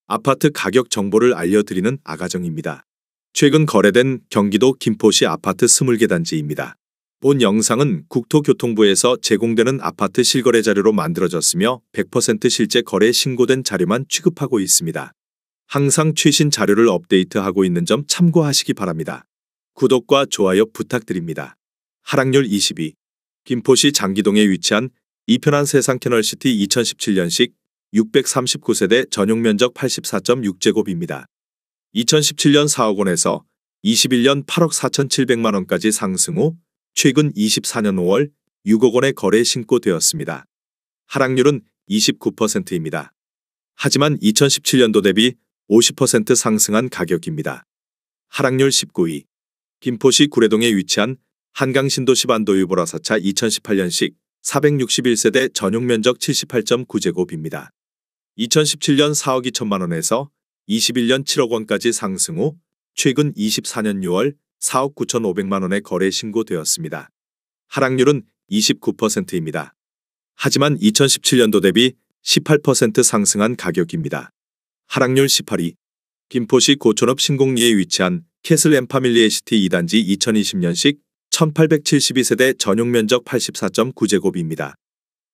아파트 가격 정보를 알려드리는 아가정입니다. 최근 거래된 경기도 김포시 아파트 20개 단지입니다. 본 영상은 국토교통부에서 제공되는 아파트 실거래 자료로 만들어졌으며 100% 실제 거래 신고된 자료만 취급하고 있습니다. 항상 최신 자료를 업데이트하고 있는 점 참고하시기 바랍니다. 구독과 좋아요 부탁드립니다. 하락률 22. 김포시 장기동에 위치한 이편한 세상 캐널시티 2017년식 639세대 전용 면적 84.6제곱입니다. 2017년 4억 원에서 21년 8억 4,700만 원까지 상승 후 최근 24년 5월 6억 원의 거래 신고되었습니다. 하락률은 29%입니다. 하지만 2017년도 대비 50% 상승한 가격입니다. 하락률 19위. 김포시 구례동에 위치한 한강신도시 반도유보라 4차 2018년식 461세대 전용 면적 78.9제곱입니다. 2017년 4억 2천만 원에서 21년 7억 원까지 상승 후 최근 24년 6월 4억 9,500만 원의 거래 신고되었습니다. 하락률은 29%입니다. 하지만 2017년도 대비 18% 상승한 가격입니다. 하락률 18위. 김포시 고촌읍 신곡리에 위치한 캐슬 엠파밀리 에시티 2단지 2020년식 1872세대 전용 면적 84.9제곱입니다.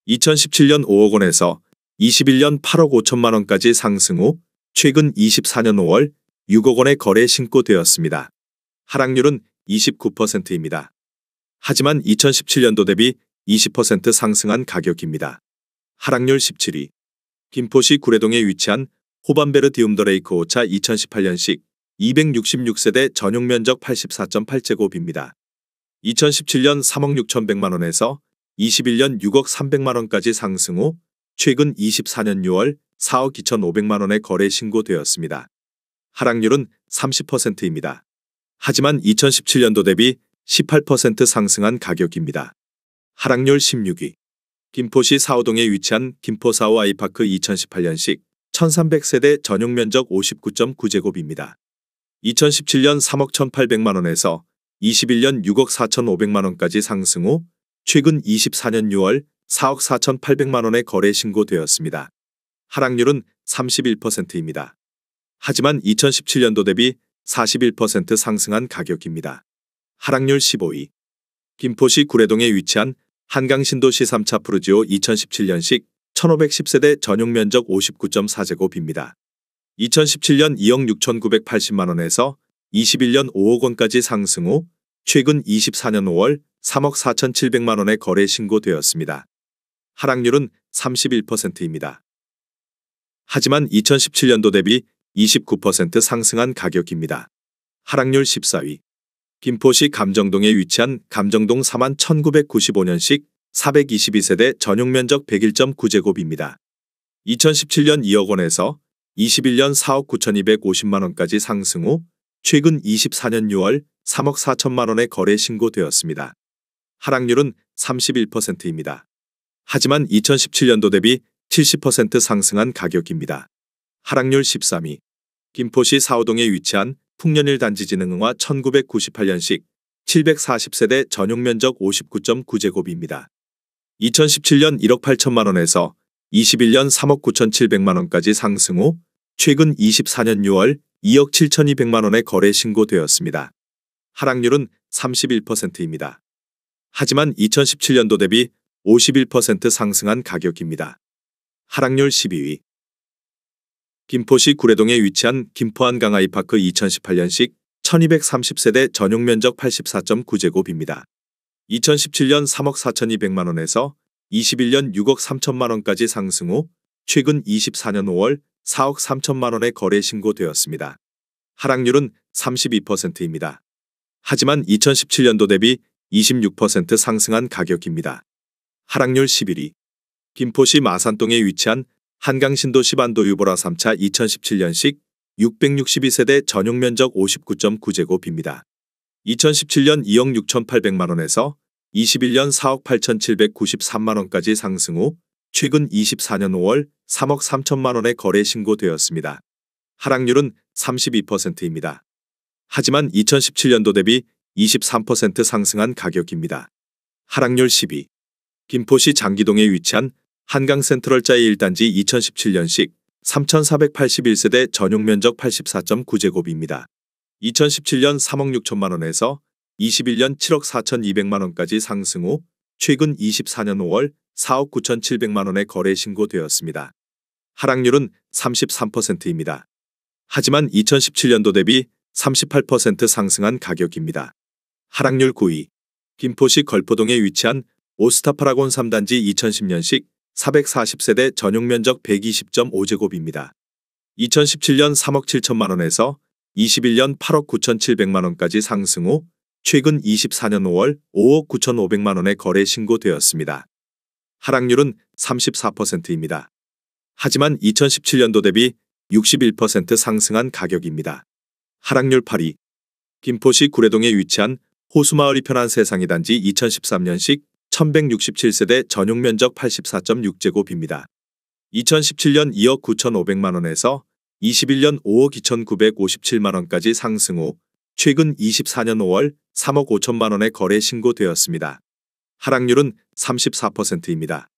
2017년 5억 원에서 21년 8억 5천만 원까지 상승 후 최근 24년 5월 6억 원의 거래 신고되었습니다. 하락률은 29%입니다. 하지만 2017년도 대비 20% 상승한 가격입니다. 하락률 17위. 김포시 구례동에 위치한 호반베르 디움더레이크 5차 2018년식 266세대 전용 면적 84.8제곱입니다. 2017년 3억 6,100만 원에서 21년 6억 300만 원까지 상승 후 최근 24년 6월 4억 2,500만 원의 거래 신고되었습니다. 하락률은 30%입니다. 하지만 2017년도 대비 18% 상승한 가격입니다. 하락률 16위. 김포시 사호동에 위치한 김포사호 아이파크 2018년식 1300세대 전용 면적 59.9제곱입니다. 2017년 3억 1,800만 원에서 21년 6억 4,500만 원까지 상승 후 최근 24년 6월 4억 4,800만 원의 거래 신고되었습니다. 하락률은 31%입니다. 하지만 2017년도 대비 41% 상승한 가격입니다. 하락률 15위. 김포시 구례동에 위치한 한강신도시 3차 푸르지오 2017년식 1510세대 전용 면적 59.4제곱입니다. 2017년 2억 6,980만 원에서 21년 5억 원까지 상승 후 최근 24년 5월 3억 4,700만 원의 거래 신고되었습니다. 하락률은 31%입니다. 하지만 2017년도 대비 29% 상승한 가격입니다. 하락률 14위. 김포시 감정동에 위치한 감정동 4만 1995년식 422세대 전용 면적 101.9제곱입니다. 2017년 2억 원에서 21년 4억 9,250만 원까지 상승 후 최근 24년 6월 3억 4천만 원의 거래 신고되었습니다. 하락률은 31%입니다. 하지만 2017년도 대비 70% 상승한 가격입니다. 하락률 13위. 김포시 사호동에 위치한 풍년일 단지진흥흥화 1998년식 740세대 전용 면적 59.9제곱입니다. 2017년 1억 8천만 원에서 21년 3억 9,700만 원까지 상승 후 최근 24년 6월 2억 7,200만 원의 거래 신고되었습니다. 하락률은 31%입니다. 하지만 2017년도 대비 51% 상승한 가격입니다. 하락률 12위. 김포시 구례동에 위치한 김포한강 아이파크 2018년식 1230세대 전용 면적 84.9제곱입니다. 2017년 3억 4,200만 원에서 21년 6억 3천만 원까지 상승 후 최근 24년 5월 4억 3천만 원의 거래 신고되었습니다. 하락률은 32%입니다. 하지만 2017년도 대비 26% 상승한 가격입니다. 하락률 11위. 김포시 마산동에 위치한 한강신도시 반도유보라 3차 2017년식 662세대 전용 면적 59.9제곱입니다. 2017년 2억 6,800만 원에서 21년 4억 8,793만 원까지 상승 후 최근 24년 5월 3억 3천만 원의 거래 신고되었습니다. 하락률은 32%입니다. 하지만 2017년도 대비 23% 상승한 가격입니다. 하락률 10위. 김포시 장기동에 위치한 한강 센트럴자이 1단지 2017년식 3,481세대 전용 면적 84.9제곱입니다. 2017년 3억 6천만 원에서 21년 7억 4,200만 원까지 상승 후 최근 24년 5월 4억 9,700만 원에 거래 신고되었습니다. 하락률은 33%입니다. 하지만 2017년도 대비 38% 상승한 가격입니다. 하락률 9위. 김포시 걸포동에 위치한 오스타파라곤 3단지 2010년식 440세대 전용 면적 120.5제곱입니다. 2017년 3억 7천만 원에서 21년 8억 9,700만 원까지 상승 후 최근 24년 5월 5억 9,500만 원에 거래 신고되었습니다. 하락률은 34%입니다. 하지만 2017년도 대비 61% 상승한 가격입니다. 하락률 8위. 김포시 구례동에 위치한 호수마을 이편한 세상이 단지 2013년식 1167세대 전용 면적 84.6제곱입니다. 2017년 2억 9,500만 원에서 21년 5억 2,957만 원까지 상승 후 최근 24년 5월 3억 5천만 원에 거래 신고되었습니다. 하락률은 34%입니다.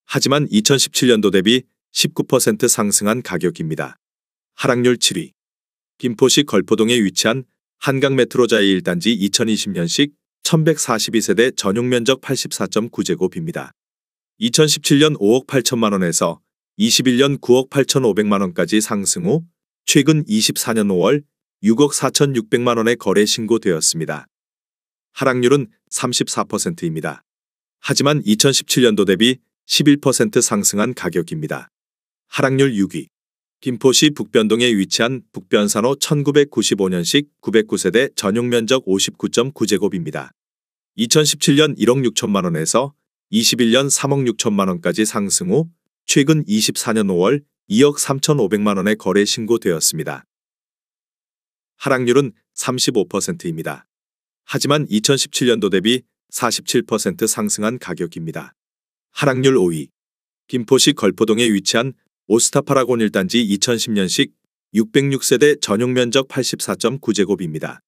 하지만 2017년도 대비 19% 상승한 가격입니다. 하락률 7위. 김포시 걸포동에 위치한 한강메트로자이 1단지 2020년식 1142세대 전용 면적 84.9제곱입니다. 2017년 5억 8천만 원에서 21년 9억 8,500만 원까지 상승 후 최근 24년 5월 6억 4,600만 원에 거래 신고되었습니다. 하락률은 34%입니다. 하지만 2017년도 대비 11% 상승한 가격입니다. 하락률 6위. 김포시 북변동에 위치한 북변산호 1995년식 909세대 전용 면적 59.9제곱입니다. 2017년 1억 6천만 원에서 21년 3억 6천만 원까지 상승 후 최근 24년 5월 2억 3,500만 원에 거래 신고되었습니다. 하락률은 35%입니다. 하지만 2017년도 대비 47% 상승한 가격입니다. 하락률 5위. 김포시 걸포동에 위치한 오스타파라곤 1단지 2010년식 606세대 전용 면적 84.9제곱입니다.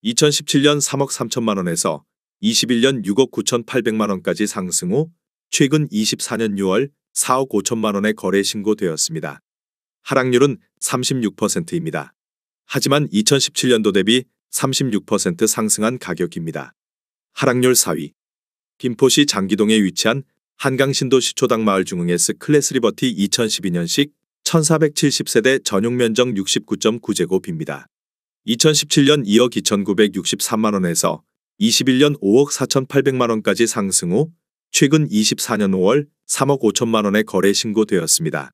2017년 3억 3천만 원에서 21년 6억 9,800만 원까지 상승 후 최근 24년 6월 4억 5천만 원에 거래 신고되었습니다. 하락률은 36%입니다. 하지만 2017년도 대비 36% 상승한 가격입니다. 하락률 4위. 김포시 장기동에 위치한 한강신도 시초당 마을 중흥S 클래스 리버티 2012년식 1470세대 전용 면적 69.9제곱입니다. 2017년 2억 2,963만 원에서 21년 5억 4,800만 원까지 상승 후 최근 24년 5월 3억 5천만 원에 거래 신고되었습니다.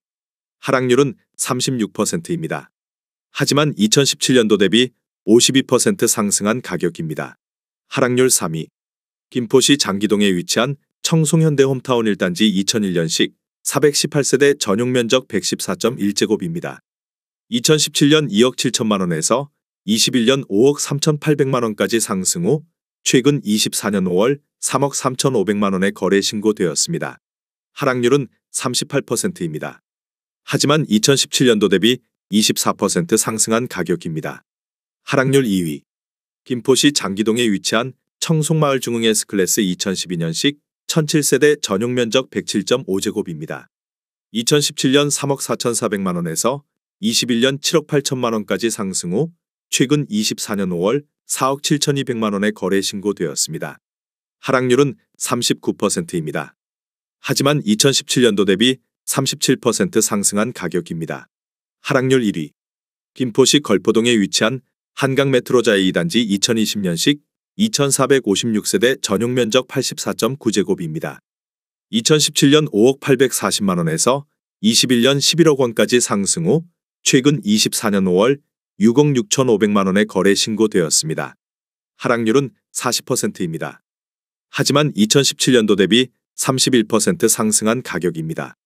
하락률은 36%입니다. 하지만 2017년도 대비 52% 상승한 가격입니다. 하락률 3위. 김포시 장기동에 위치한 청송현대 홈타운 1단지 2001년식 418세대 전용 면적 114.1제곱입니다. 2017년 2억 7천만 원에서 21년 5억 3,800만 원까지 상승 후 최근 24년 5월 3억 3,500만 원에 거래 신고되었습니다. 하락률은 38%입니다. 하지만 2017년도 대비 24% 상승한 가격입니다. 하락률 2위. 김포시 장기동에 위치한 청송마을 중흥 S클래스 2012년식 1007세대 전용 면적 107.5제곱입니다. 2017년 3억 4,400만 원에서 21년 7억 8천만 원까지 상승 후 최근 24년 5월 4억 7,200만 원에 거래 신고되었습니다. 하락률은 39%입니다. 하지만 2017년도 대비 37% 상승한 가격입니다. 하락률 1위. 김포시 걸포동에 위치한 한강메트로자이 2단지 2020년식 2,456세대 전용 면적 84.9제곱입니다. 2017년 5억 840만 원에서 21년 11억 원까지 상승 후 최근 24년 5월 6억 6,500만 원에 거래 신고되었습니다. 하락률은 40%입니다. 하지만 2017년도 대비 31% 상승한 가격입니다.